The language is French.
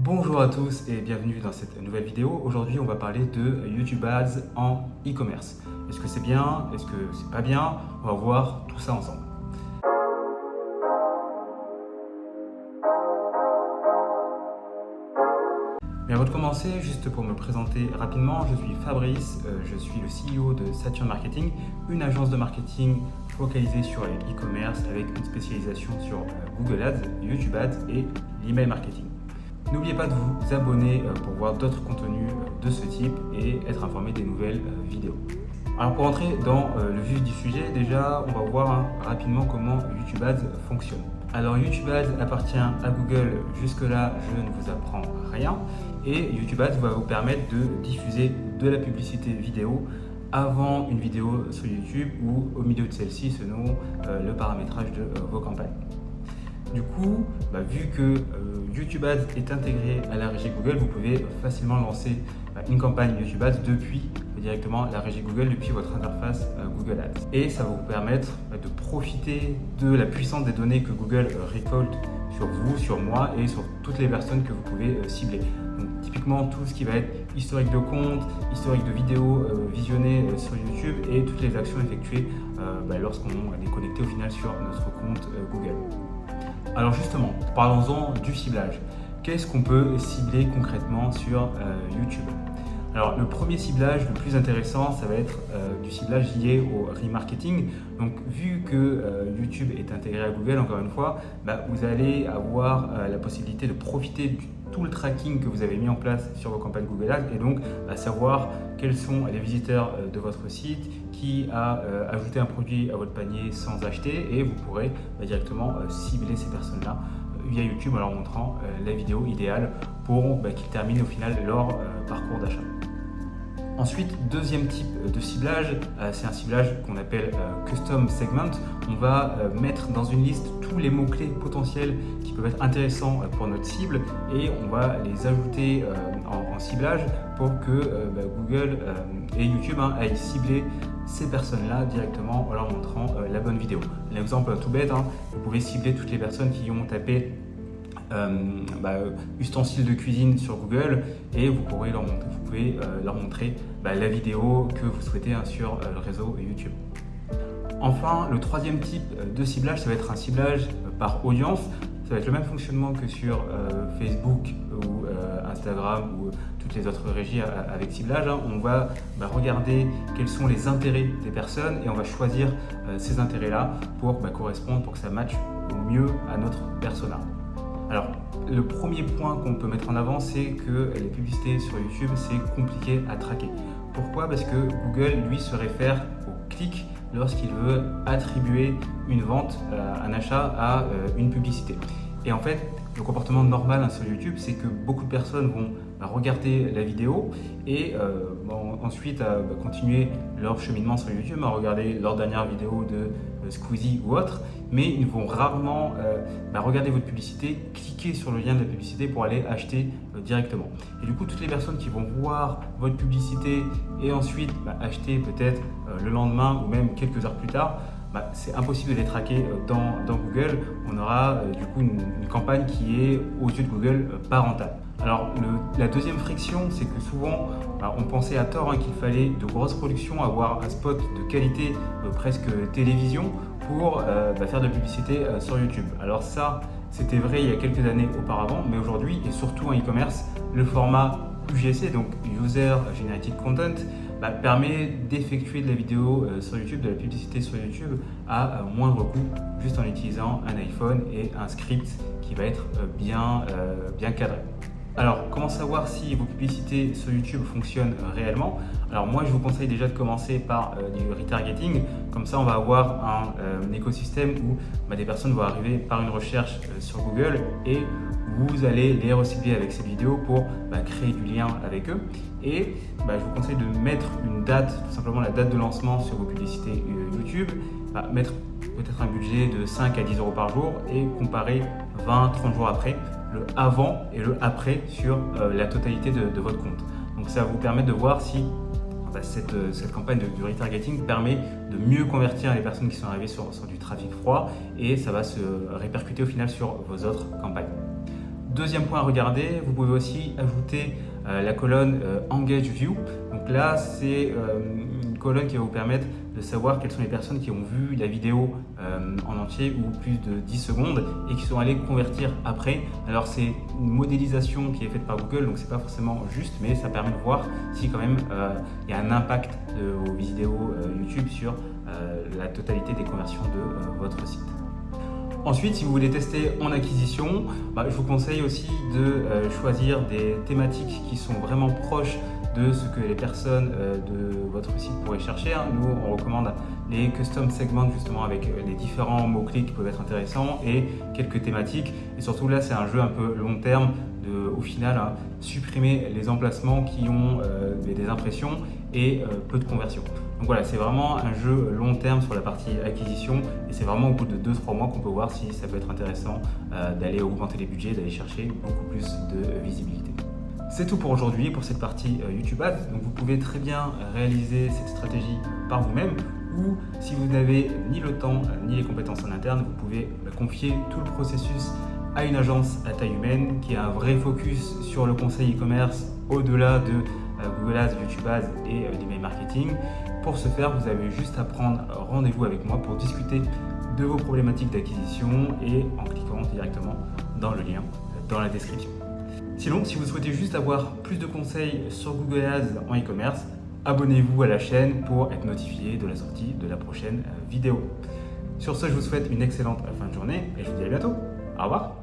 Bonjour à tous et bienvenue dans cette nouvelle vidéo. Aujourd'hui, on va parler de YouTube Ads en e-commerce. Est-ce que c'est bien? Est-ce que c'est pas bien? On va voir tout ça ensemble. Mais avant de commencer, juste pour me présenter rapidement, je suis Fabrice, je suis le CEO de Saturn Marketing, une agence de marketing focalisée sur les e-commerce avec une spécialisation sur Google Ads, YouTube Ads et l'email marketing. N'oubliez pas de vous abonner pour voir d'autres contenus de ce type et être informé des nouvelles vidéos. Alors pour entrer dans le vif du sujet, déjà on va voir rapidement comment YouTube Ads fonctionne. Alors YouTube Ads appartient à Google, jusque-là je ne vous apprends rien. Et YouTube Ads va vous permettre de diffuser de la publicité vidéo avant une vidéo sur YouTube ou au milieu de celle-ci selon le paramétrage de vos campagnes. Du coup, vu que YouTube Ads est intégré à la régie Google, vous pouvez facilement lancer une campagne YouTube Ads depuis directement la régie Google, depuis votre interface Google Ads. Et ça va vous permettre de profiter de la puissance des données que Google récolte sur vous, sur moi et sur toutes les personnes que vous pouvez cibler. Donc, typiquement tout ce qui va être historique de compte, historique de vidéos visionnées sur YouTube et toutes les actions effectuées lorsqu'on est connecté au final sur notre compte Google. Alors justement, parlons-en du ciblage. Qu'est-ce qu'on peut cibler concrètement sur YouTube? Alors le premier ciblage le plus intéressant, ça va être du ciblage lié au remarketing. Donc vu que YouTube est intégré à Google, encore une fois, vous allez avoir la possibilité de profiter de tout le tracking que vous avez mis en place sur vos campagnes Google Ads et donc savoir quels sont les visiteurs de votre site, qui a ajouté un produit à votre panier sans acheter, et vous pourrez directement cibler ces personnes-là via YouTube en leur montrant la vidéo idéale pour qu'ils terminent au final leur parcours d'achat. Ensuite, deuxième type de ciblage, c'est un ciblage qu'on appelle Custom Segment. On va mettre dans une liste tous les mots-clés potentiels qui peuvent être intéressants pour notre cible et on va les ajouter en ciblage pour que Google et YouTube aillent cibler ces personnes-là directement en leur montrant la bonne vidéo. L'exemple tout bête, vous pouvez cibler toutes les personnes qui ont tapé ustensiles de cuisine sur Google et vous pouvez leur montrer la vidéo que vous souhaitez sur le réseau YouTube. Enfin, le troisième type de ciblage, ça va être un ciblage par audience. Ça va être le même fonctionnement que sur Facebook ou Instagram ou toutes les autres régies avec ciblage. On va regarder quels sont les intérêts des personnes et on va choisir ces intérêts-là pour correspondre, pour que ça matche au mieux à notre persona. Alors, le premier point qu'on peut mettre en avant, c'est que les publicités sur YouTube, c'est compliqué à traquer. Pourquoi? Parce que Google, lui, se réfère au clic lorsqu'il veut attribuer une vente, un achat à une publicité. Et en fait, le comportement normal sur YouTube, c'est que beaucoup de personnes vont regarder la vidéo et ensuite continuer leur cheminement sur YouTube, à regarder leur dernière vidéo de Squeezie ou autre, mais ils vont rarement regarder votre publicité, cliquer sur le lien de la publicité pour aller acheter directement. Et du coup, toutes les personnes qui vont voir votre publicité et ensuite acheter peut-être le lendemain ou même quelques heures plus tard, c'est impossible de les traquer dans Google. On aura du coup une campagne qui est aux yeux de Google pas rentable. Alors la deuxième friction, c'est que souvent on pensait à tort qu'il fallait de grosses productions, avoir un spot de qualité presque télévision pour faire de la publicité sur YouTube. Alors ça, c'était vrai il y a quelques années auparavant, mais aujourd'hui et surtout en e-commerce, le format UGC, donc User Generated Content, permet d'effectuer de la vidéo sur YouTube, de la publicité sur YouTube à moindre coût, juste en utilisant un iPhone et un script qui va être bien cadré. Alors, comment savoir si vos publicités sur YouTube fonctionnent réellement? Alors moi, je vous conseille déjà de commencer par du retargeting. Comme ça, on va avoir un écosystème où des personnes vont arriver par une recherche sur Google et vous allez les recibler avec cette vidéo pour créer du lien avec eux. Et je vous conseille de mettre une date, tout simplement la date de lancement sur vos publicités YouTube, mettre peut-être un budget de 5 à 10 € par jour et comparer 20-30 jours après le avant et le après sur la totalité de votre compte. Donc ça va vous permettre de voir si cette campagne de retargeting permet de mieux convertir les personnes qui sont arrivées sur du trafic froid et ça va se répercuter au final sur vos autres campagnes. Deuxième point à regarder, vous pouvez aussi ajouter la colonne Engage View. Donc là, c'est une colonne qui va vous permettre de savoir quelles sont les personnes qui ont vu la vidéo en entier ou plus de 10 secondes et qui sont allées convertir après. Alors c'est une modélisation qui est faite par Google, donc c'est pas forcément juste, mais ça permet de voir si quand même il y a un impact de vos vidéos YouTube sur la totalité des conversions de votre site. Ensuite, si vous voulez tester en acquisition, je vous conseille aussi de choisir des thématiques qui sont vraiment proches de ce que les personnes de votre site pourraient chercher. Nous, on recommande les custom segments justement avec les différents mots-clés qui peuvent être intéressants et quelques thématiques. Et surtout là, c'est un jeu un peu long terme de, au final, supprimer les emplacements qui ont des impressions et peu de conversions. Donc voilà, c'est vraiment un jeu long terme sur la partie acquisition et c'est vraiment au bout de 2-3 mois qu'on peut voir si ça peut être intéressant d'aller augmenter les budgets, d'aller chercher beaucoup plus de visibilité. C'est tout pour aujourd'hui, pour cette partie YouTube Ads. Donc vous pouvez très bien réaliser cette stratégie par vous-même ou si vous n'avez ni le temps ni les compétences en interne, vous pouvez confier tout le processus à une agence à taille humaine qui a un vrai focus sur le conseil e-commerce au-delà de Google Ads, YouTube Ads et l'email marketing. Pour ce faire, vous avez juste à prendre rendez-vous avec moi pour discuter de vos problématiques d'acquisition et en cliquant directement dans le lien dans la description. Sinon, si vous souhaitez juste avoir plus de conseils sur Google Ads en e-commerce, abonnez-vous à la chaîne pour être notifié de la sortie de la prochaine vidéo. Sur ce, je vous souhaite une excellente fin de journée et je vous dis à bientôt. Au revoir.